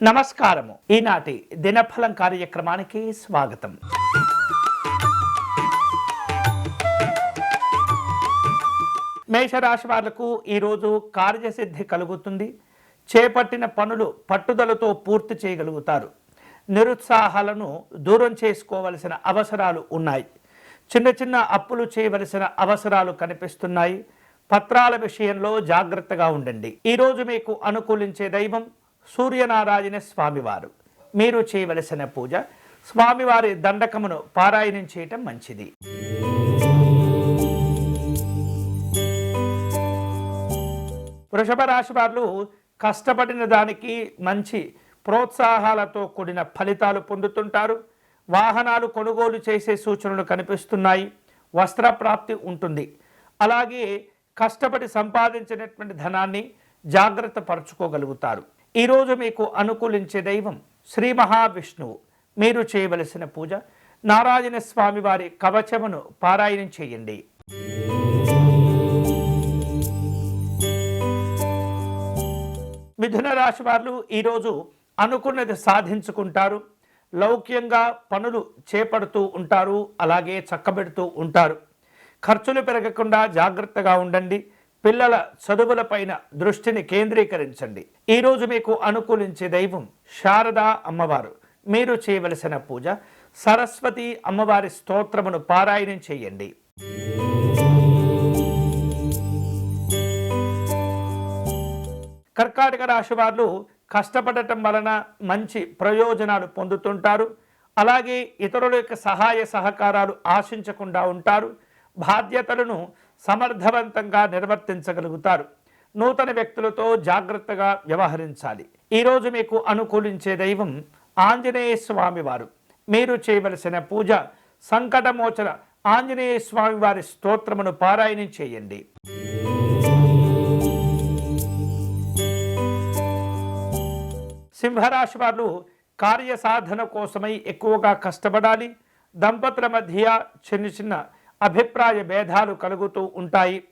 నమస్కారము. ఈనాటి దినఫలం కార్యక్రమానికి స్వాగతం. మేషరాశి వాళ్లకు ఈరోజు కార్యసిద్ధి కలుగుతుంది. చేపట్టిన పనులు పట్టుదలతో పూర్తి చేయగలుగుతారు. నిరుత్సాహాలను దూరం చేసుకోవలసిన అవసరాలు ఉన్నాయి. చిన్న చిన్న అప్పులు చేయవలసిన అవసరాలు కనిపిస్తున్నాయి. పత్రాల విషయంలో జాగ్రత్తగా ఉండండి. ఈరోజు మీకు అనుకూలించే దైవం సూర్యనారాయణ స్వామివారు. మీరు చేయవలసిన పూజ స్వామివారి దండకమును పారాయణం చేయటం మంచిది. వృషభ రాశి వారు కష్టపడిన దానికి మంచి ప్రోత్సాహాలతో కూడిన ఫలితాలు పొందుతుంటారు. వాహనాలు కొనుగోలు చేసే సూచనలు కనిపిస్తున్నాయి. వస్త్ర ప్రాప్తి ఉంటుంది. అలాగే కష్టపడి సంపాదించినటువంటి ధనాన్ని జాగ్రత్త పరుచుకోగలుగుతారు. ఈరోజు మీకు అనుకూలించే దైవం శ్రీ మహావిష్ణువు. మీరు చేయవలసిన పూజ నారాయణ స్వామి వారి కవచమును పారాయణం చేయండి. మిథున రాశి వారు ఈరోజు అనుకున్నది సాధించుకుంటారు. లౌక్యంగా పనులు చేపడుతూ ఉంటారు. అలాగే చక్కబెడుతూ ఉంటారు. ఖర్చులు పెరగకుండా జాగ్రత్తగా ఉండండి. పిల్లల చదువులపైన దృష్టిని కేంద్రీకరించండి. ఈరోజు మీకు అనుకూలించే దైవం శారదా అమ్మవారు. మీరు చేయవలసిన పూజ సరస్వతి అమ్మవారి స్తోత్రమును పారాయణం చేయండి. కర్కాటక రాశి వారు కష్టపడటం వలన మంచి ప్రయోజనాలు పొందుతుంటారు. అలాగే ఇతరుల యొక్క సహాయ సహకారాలు ఆశించకుండా ఉంటారు. బాధ్యతలను సమర్థవంతంగా నిర్వర్తించగలుగుతారు. నూతన వ్యక్తులతో జాగ్రత్తగా వ్యవహరించాలి. ఈరోజు మీకు అనుకూలించే దైవం ఆంజనేయ స్వామి వారు. మీరు చేయవలసిన పూజ సంకటమోచన ఆంజనేయ స్వామి వారి స్తోత్రమును పారాయణం చేయండి. సింహరాశి వారు కార్యసాధన కోసమై ఎక్కువగా కష్టపడాలి. దంపతుల మధ్య చిన్న చిన్న అభిప్రాయ భేదాలు కలుగుతూ ఉంటాయి.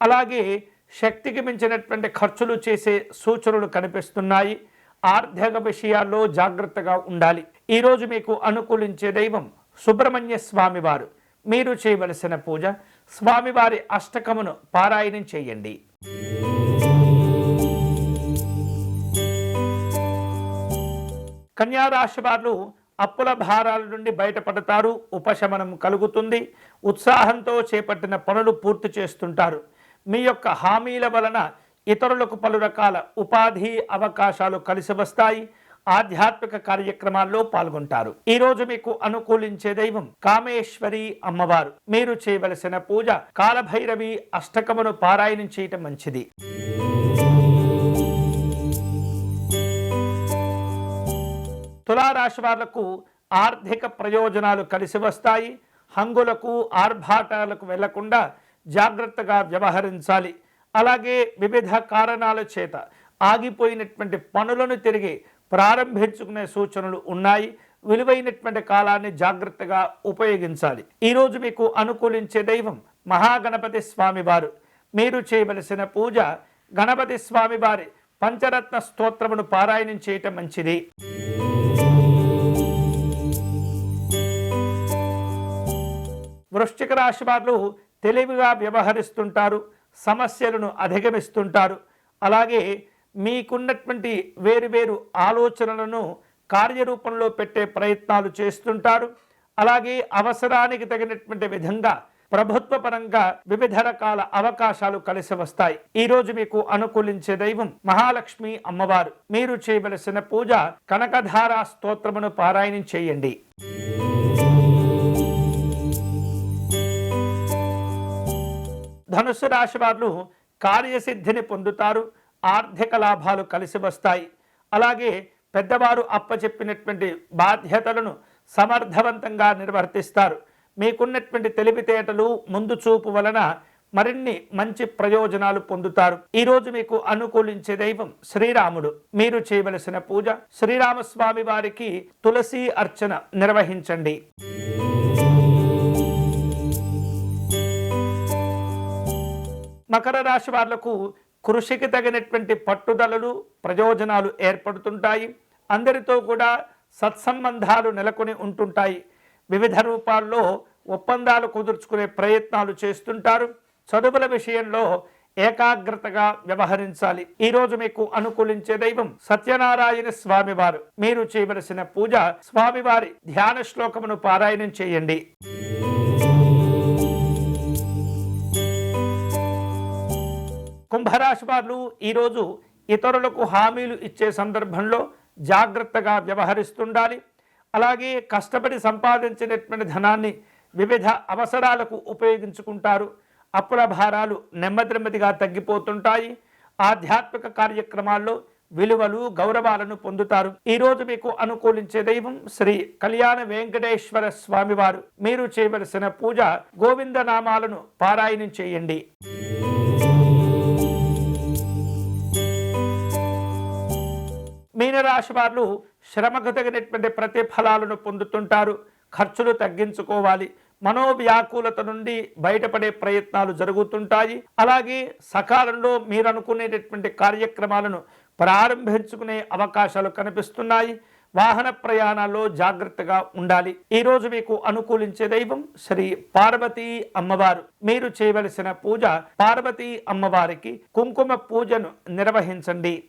అలాగే శక్తికి మించినటువంటి ఖర్చులు చేసే సూచనలు కనిపిస్తున్నాయి. ఆర్థిక విషయాల్లో జాగ్రత్తగా ఉండాలి. ఈరోజు మీకు అనుకూలించే దైవం సుబ్రహ్మణ్య స్వామి వారు. మీరు చేయవలసిన పూజ స్వామివారి అష్టకమును పారాయణం చేయండి. కన్యా రాశి వారు అప్పుల భారాల నుండి బయటపడతారు. ఉపశమనం కలుగుతుంది. ఉత్సాహంతో చేపట్టిన పనులు పూర్తి చేస్తుంటారు. మీ యొక్క హామీల వలన ఇతరులకు పలు రకాల ఉపాధి అవకాశాలు కలిసి వస్తాయి. ఆధ్యాత్మిక కార్యక్రమాల్లో పాల్గొంటారు. ఈరోజు మీకు అనుకూలించే దైవం కామేశ్వరి అమ్మవారు. మీరు చేయవలసిన పూజ కాలభైరవి అష్టకమును పారాయణం చేయటం మంచిది. తులారాశి వాళ్లకు ఆర్థిక ప్రయోజనాలు కలిసి వస్తాయి. హంగులకు ఆర్భాటాలకు వెళ్లకుండా జాగ్రత్తగా వ్యవహరించాలి. అలాగే వివిధ కారణాల చేత ఆగిపోయినటువంటి పనులను తిరిగి ప్రారంభించుకునే సూచనలు ఉన్నాయి. విలువైనటువంటి కాలాన్ని జాగ్రత్తగా ఉపయోగించాలి. ఈరోజు మీకు అనుకూలించే దైవం మహాగణపతి స్వామి వారు. మీరు చేయవలసిన పూజ గణపతి స్వామి వారి పంచరత్న స్తోత్రమును పారాయణం చేయటం మంచిది. వృశ్చిక రాశి వారు తెలివిగా వ్యవహరిస్తుంటారు. సమస్యలను అధిగమిస్తుంటారు. అలాగే మీకున్నటువంటి వేరువేరు ఆలోచనలను కార్యరూపంలో పెట్టే ప్రయత్నాలు చేస్తుంటారు. అలాగే అవసరానికి తగినటువంటి విధంగా ప్రభుత్వ పరంగా వివిధ రకాల అవకాశాలు కలిసి వస్తాయి. ఈరోజు మీకు అనుకూలించే దైవం మహాలక్ష్మి అమ్మవారు. మీరు చేయవలసిన పూజ కనకధారా స్తోత్రమును పారాయణం చేయండి. ధనుస్సు రాశి వారు కార్యసిద్ధిని పొందుతారు. ఆర్థిక లాభాలు కలిసి వస్తాయి. అలాగే పెద్దవారు అప్పచెప్పినటువంటి బాధ్యతలను సమర్థవంతంగా నిర్వర్తిస్తారు. మీకున్నటువంటి తెలివితేటలు ముందు చూపు వలన మరిన్ని మంచి ప్రయోజనాలు పొందుతారు. ఈరోజు మీకు అనుకూలించే దైవం శ్రీరాముడు. మీరు చేయవలసిన పూజ శ్రీరామస్వామి వారికి తులసి అర్చన నిర్వహించండి. మకర రాశి వాళ్లకు కృషికి తగినటువంటి పట్టుదలలు ప్రయోజనాలు ఏర్పడుతుంటాయి. అందరితో కూడా సత్సంబంధాలు నెలకొని ఉంటుంటాయి. వివిధ రూపాల్లో ఒప్పందాలు కుదుర్చుకునే ప్రయత్నాలు చేస్తుంటారు. చదువుల విషయంలో ఏకాగ్రతగా వ్యవహరించాలి. ఈరోజు మీకు అనుకూలించే దైవం సత్యనారాయణ స్వామివారు. మీరు చేయవలసిన పూజ స్వామివారి ధ్యాన శ్లోకమును పారాయణం చేయండి. కుంభరాశి వారు ఈరోజు ఇతరులకు హామీలు ఇచ్చే సందర్భంలో జాగ్రత్తగా వ్యవహరిస్తుండాలి. అలాగే కష్టపడి సంపాదించినటువంటి ధనాన్ని వివిధ అవసరాలకు ఉపయోగించుకుంటారు. అప్పుల భారాలు నెమ్మదిగా తగ్గిపోతుంటాయి. ఆధ్యాత్మిక కార్యక్రమాల్లో విలువలు గౌరవాలను పొందుతారు. ఈరోజు మీకు అనుకూలించే దైవం శ్రీ కళ్యాణ వెంకటేశ్వర స్వామివారు. మీరు చేయవలసిన పూజ గోవింద నామాలను పారాయణం చేయండి. మీనరాశి వారు శ్రమకు తగినటువంటి ప్రతిఫలాలను పొందుతుంటారు. ఖర్చులు తగ్గించుకోవాలి. మనోవ్యాకులత నుండి బయటపడే ప్రయత్నాలు జరుగుతుంటాయి. అలాగే సకాలంలో మీరు అనుకునేటటువంటి కార్యక్రమాలను ప్రారంభించుకునే అవకాశాలు కనిపిస్తున్నాయి. వాహన ప్రయాణాల్లో జాగ్రత్తగా ఉండాలి. ఈరోజు మీకు అనుకూలించే దైవం శ్రీ పార్వతీ అమ్మవారు. మీరు చేయవలసిన పూజ పార్వతీ అమ్మవారికి కుంకుమ పూజను నిర్వహించండి.